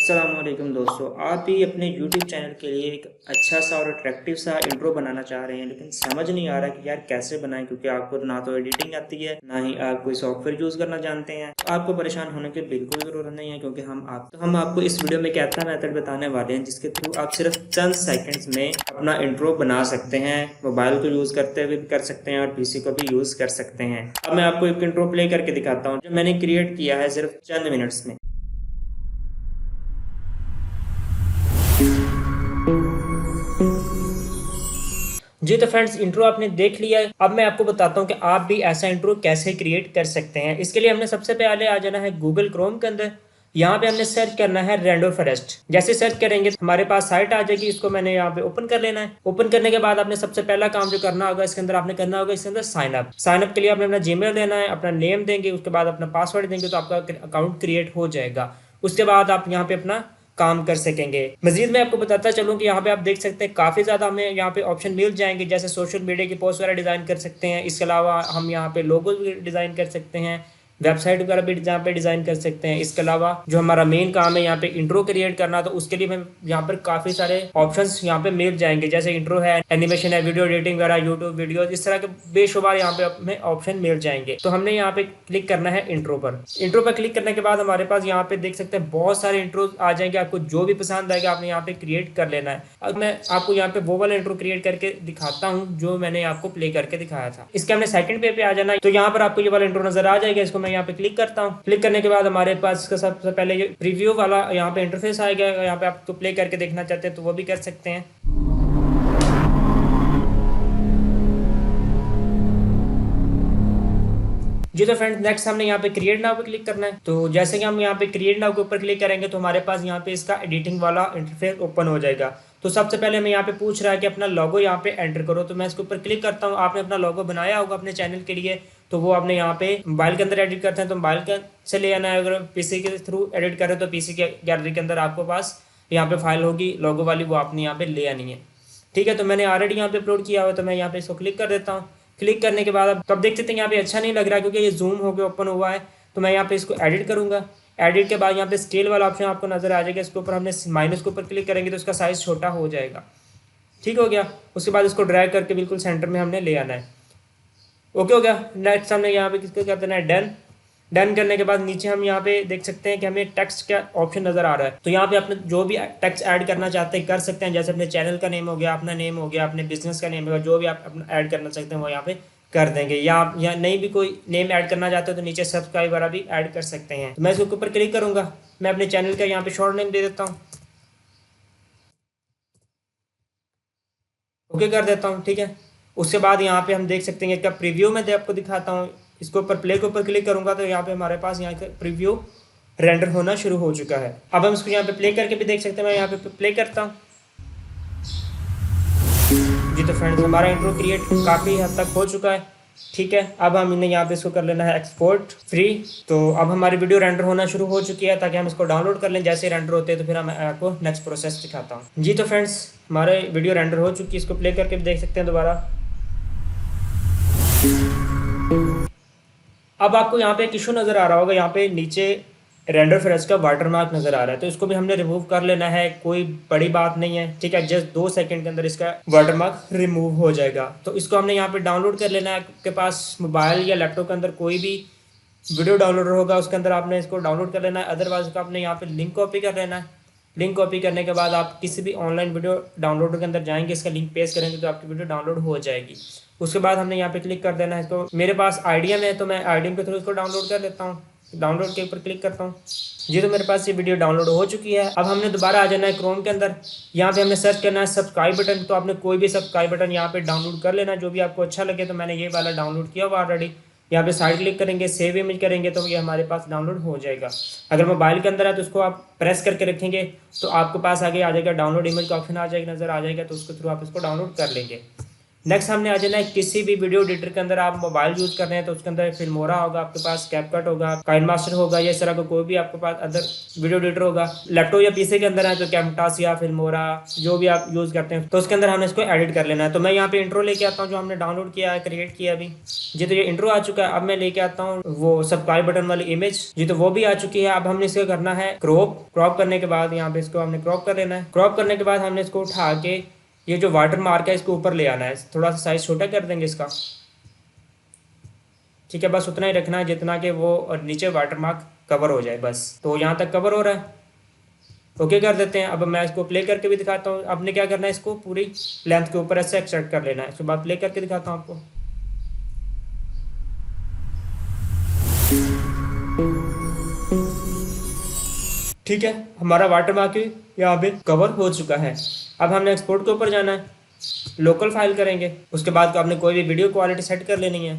अस्सलामुअलैकुम दोस्तों, आप भी अपने YouTube चैनल के लिए एक अच्छा सा और अट्रैक्टिव सा इंट्रो बनाना चाह रहे हैं, लेकिन समझ नहीं आ रहा कि यार कैसे बनाएं, क्योंकि आपको ना तो एडिटिंग आती है, ना ही आप कोई सॉफ्टवेयर यूज़ करना जानते हैं। तो आपको परेशान होने की बिल्कुल ज़रूरत नहीं है, क्योंकि हम आपको इस वीडियो में एक ऐसा मेथड बताने वाले हैं जिसके थ्रू आप सिर्फ चंद सेकेंड्स में अपना इंट्रो बना सकते हैं। मोबाइल को यूज़ करते हुए भी कर सकते हैं और PC को भी यूज़ कर सकते हैं। अब मैं आपको एक इंट्रो प्ले करके दिखाता हूँ जो मैंने क्रिएट किया है सिर्फ चंद मिनट्स में। जी तो फ्रेंड्स, इंट्रो आपने देख लिया है। अब मैं आपको बताता हूँ कि आप भी ऐसा इंट्रो कैसे क्रिएट कर सकते हैं। इसके लिए हमने सबसे पहले आ जाना है गूगल क्रोम के अंदर। यहाँ पे हमने सर्च करना है रेंडो फॉरेस्ट। जैसे सर्च करेंगे तो हमारे पास साइट आ जाएगी। इसको मैंने यहाँ पे ओपन कर लेना है। ओपन करने के बाद आपने सबसे पहला काम जो करना होगा इसके अंदर आपने करना होगा इसके अंदर साइन अप के लिए आपने अपना जीमेल देना है, अपना नेम देंगे, उसके बाद अपना पासवर्ड देंगे तो आपका अकाउंट क्रिएट हो जाएगा। उसके बाद आप यहाँ पे अपना काम कर सकेंगे। मजीद मैं आपको बताता चलूँ कि यहाँ पे आप देख सकते हैं काफ़ी ज़्यादा हमें यहाँ पे ऑप्शन मिल जाएंगे, जैसे सोशल मीडिया की पोस्ट वगैरह डिज़ाइन कर सकते हैं। इसके अलावा हम यहाँ पे लोगो भी डिज़ाइन कर सकते हैं, वेबसाइट वगैरह भी यहाँ पे डिज़ाइन कर सकते हैं। इसके अलावा जो हमारा मेन काम है यहाँ पे इंट्रो क्रिएट करना, तो उसके लिए हमें यहाँ पर काफ़ी सारे ऑप्शंस यहाँ पे मिल जाएंगे, जैसे इंट्रो है, एनिमेशन है, वीडियो एडिटिंग वगैरह, यूट्यूब वीडियो, इस तरह के बेशुमार यहाँ पे हमें ऑप्शन मिल जाएंगे। तो हमने यहाँ पे क्लिक करना है इंट्रो पर। इंट्रो पर क्लिक करने के बाद हमारे पास यहाँ पे देख सकते हैं बहुत सारे इंट्रो आ जाएंगे। आपको जो भी पसंद आएगा आपने यहाँ पे क्रिएट कर लेना है। अब मैं आपको यहाँ पे वो वाला इंट्रो क्रिएट करके दिखाता हूँ जो मैंने आपको प्ले करके दिखाया था। इसके हमने सेकंड पेज पे आ जाना है। तो यहाँ पर आपको ये वाला इंट्रो नजर आ जाएगा। इसको मैं यहाँ पे क्लिक करता हूँ। क्लिक करने के बाद हमारे पास इसका सबसे पहले ये प्रीव्यू वाला यहाँ पे इंटरफेस आएगा। यहाँ पे आपको प्ले करके देखना चाहते हैं तो वो भी कर सकते हैं। जी तो फ्रेंड्स, नेक्स्ट हमने यहाँ पे क्रिएट नाउ पे क्लिक करना है। तो जैसे कि हम यहाँ पे क्रिएट नाउ के ऊपर क्लिक करेंगे तो हमारे पास यहाँ पे इसका एडिटिंग वाला इंटरफेस ओपन हो जाएगा। तो सबसे पहले हमें यहाँ पे पूछ रहा है कि अपना लोगो यहाँ पे एंटर करो। तो मैं इसके ऊपर क्लिक करता हूँ। आपने अपना लोगो बनाया होगा अपने चैनल के लिए, तो वो आपने यहाँ पे मोबाइल के अंदर एडिट करते हैं तो मोबाइल के से ले आना है। अगर PC के थ्रू एडिट करें तो PC के गैलरी के अंदर आपको पास यहाँ पे फाइल होगी लोगो वाली, वो आपने यहाँ पे ले आनी है। ठीक है, तो मैंने ऑलरेडी यहाँ पे अपलोड किया हुआ, तो मैं यहाँ पे इसको क्लिक कर देता हूँ। क्लिक करने के बाद अब देख सकते हैं यहाँ पे अच्छा नहीं लग रहा है क्योंकि ये जूम होकर ओपन हुआ है। तो मैं यहाँ पे इसको एडिट करूंगा। एडिट के बाद यहाँ पे स्केल वाला ऑप्शन आपको नजर आ जाएगा। इसके ऊपर हमने माइनस के ऊपर क्लिक करेंगे तो इसका साइज छोटा हो जाएगा। ठीक हो गया। उसके बाद इसको ड्रैग करके बिल्कुल सेंटर में हमने ले आना है। ओके हो गया। नेक्स्ट हमने यहाँ पे किसको क्या करना है, डन। डन करने के बाद नीचे हम यहाँ पे देख सकते हैं कि हमें टेक्स्ट का ऑप्शन नजर आ रहा है। तो यहाँ पे अपने जो भी टेक्स्ट ऐड करना चाहते हैं कर सकते हैं, जैसे अपने चैनल का नेम हो गया, अपना नेम हो गया, अपने बिजनेस का नेम हो गया, जो भी आप अपना ऐड करना चाहते हैं वो यहाँ पे कर देंगे। या नहीं भी कोई नेम ऐड करना चाहते हो तो नीचे सब्सक्राइब वाला भी ऐड कर सकते हैं। तो मैं इसके ऊपर क्लिक करूंगा। मैं अपने चैनल का यहाँ पे शॉर्ट नेम दे देता हूँ। ओके कर देता हूँ। ठीक है। उसके बाद यहाँ पे हम देख सकते हैं इसका प्रीव्यू में आपको दिखाता हूँ। इसके ऊपर प्ले के ऊपर क्लिक करूंगा तो यहाँ पे हमारे पास यहाँ का प्रीव्यू रेंडर होना शुरू हो चुका है। अब हम इसको यहाँ पे प्ले करके भी देख सकते हैं। मैं यहाँ पे प्ले करता हूँ। जी तो फ्रेंड्स, हमारा इंट्रो क्रिएट काफ़ी हद तक हो चुका है। ठीक है, अब हम इन्हें यहाँ पे इसको कर लेना है एक्सपोर्ट फ्री। तो अब हमारी वीडियो रेंडर होना शुरू हो चुकी है, ताकि हम इसको डाउनलोड कर लें। जैसे रेंडर होते हैं तो फिर मैं आपको नेक्स्ट प्रोसेस दिखाता हूँ। जी तो फ्रेंड्स, हमारे वीडियो रेंडर हो चुकी है। इसको प्ले करके भी देख सकते हैं दोबारा। अब आपको यहाँ पे एक इशू नज़र आ रहा होगा, यहाँ पे नीचे रेंडर फ्रेश का वाटरमार्क नज़र आ रहा है। तो इसको भी हमने रिमूव कर लेना है। कोई बड़ी बात नहीं है। ठीक है, जस्ट 2 सेकंड के अंदर इसका वाटरमार्क रिमूव हो जाएगा। तो इसको हमने यहाँ पे डाउनलोड कर लेना है। आपके पास मोबाइल या लैपटॉप के अंदर कोई भी वीडियो डाउनलोडर होगा, उसके अंदर आपने इसको डाउनलोड कर लेना है। अदरवाइज का आपने यहाँ पे लिंक कॉपी कर लेना है। लिंक कॉपी करने के बाद आप किसी भी ऑनलाइन वीडियो डाउनलोडर के अंदर जाएंगे, इसका लिंक पेस्ट करेंगे तो आपकी वीडियो डाउनलोड हो जाएगी। उसके बाद हमने यहाँ पे क्लिक कर देना है। तो मेरे पास आईडीएम है तो मैं आईडीएम के थ्रू इसको डाउनलोड कर लेता हूँ। डाउनलोड के ऊपर क्लिक करता हूँ। जी तो मेरे पास ये वीडियो डाउनलोड हो चुकी है। अब हमने दोबारा आ जाना है क्रोम के अंदर। यहाँ पे हमने सर्च करना है सब्सक्राइब बटन। तो आपने कोई भी सब्सक्राइब बटन यहाँ पे डाउनलोड कर लेना जो भी आपको अच्छा लगे। तो मैंने ये वाला डाउनलोड किया हुआ ऑलरेडी। यहाँ पे साइड क्लिक करेंगे, सेव इमेज करेंगे तो ये हमारे पास डाउनलोड हो जाएगा। अगर मोबाइल के अंदर है तो उसको आप प्रेस करके रखेंगे तो आपके पास आगे आ जाएगा डाउनलोड इमेज का ऑप्शन आ जाएगा, नजर आ जाएगा। तो उसके थ्रू आप इसको डाउनलोड कर लेंगे। नेक्स्ट हमने आ जाना है किसी भी वीडियो एडिटर के अंदर, आप मोबाइल यूज कर रहे हैं तो उसके अंदर फिल्मोरा होगा, आपके पास कैपकट होगा, काइनमास्टर होगा, या इस तरह का कोई भी आपके पास अदर वीडियो एडिटर होगा। लैपटॉप या पीसी के अंदर है तो कैमटास या फिल्मोरा जो भी आप यूज करते हैं तो उसके अंदर हमने इसको एडिट कर लेना है। तो मैं यहाँ पे इंट्रो लेके आता हूँ जो हमने डाउनलोड किया है, क्रिएट किया अभी जी। तो ये इंट्रो आ चुका है। अब मैं लेके आता हूँ वो सब्सक्राइब बटन वाली इमेज जी, तो वो भी आ चुकी है। अब हमने इसको करना है क्रॉप। क्रॉप करने के बाद यहाँ पे इसको हमने क्रॉप कर लेना है। क्रॉप करने के बाद हमने इसको उठा के ये जो वाटर मार्क है इसको ऊपर ले आना है, थोड़ा सा साइज छोटा कर देंगे इसका, ठीक है। बस उतना ही रखना है जितना कि वो और नीचे वाटर मार्क कवर हो जाए, बस। तो यहाँ तक कवर हो रहा है, ओके कर देते हैं। अब मैं इसको प्ले करके भी दिखाता हूँ। आपने क्या करना है, इसको पूरी लेंथ के ऊपर ऐसे एक्सट्रैक्ट कर लेना है। इसके बाद प्ले करके दिखाता हूँ आपको। ठीक है, हमारा वाटर मार्क यहाँ पे कवर हो चुका है। अब हमने एक्सपोर्ट के ऊपर जाना है, लोकल फाइल करेंगे। उसके बाद आपने कोई भी वीडियो क्वालिटी सेट कर लेनी है।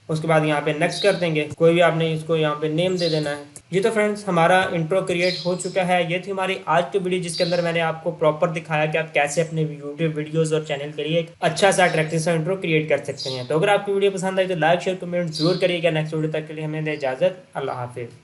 उसके बाद यहाँ पे नेक्स्ट कर देंगे, कोई भी आपने इसको यहाँ पे नेम दे देना है। ये तो फ्रेंड्स हमारा इंट्रो क्रिएट हो चुका है। ये थी हमारी आज की वीडियो जिसके अंदर मैंने आपको प्रॉपर दिखाया कि आप कैसे अपने यूट्यूब वीडियोस और चैनल के लिए एक अच्छा सा अट्रैक्टिव सा इंट्रो क्रिएट कर सकते हैं। तो अगर आपकी वीडियो पसंद आई तो लाइक शेयर कमेंट जरूर करिएगा। नेक्स्ट वीडियो तक के लिए हमें दे इजाजत। अल्लाह हाफिज़।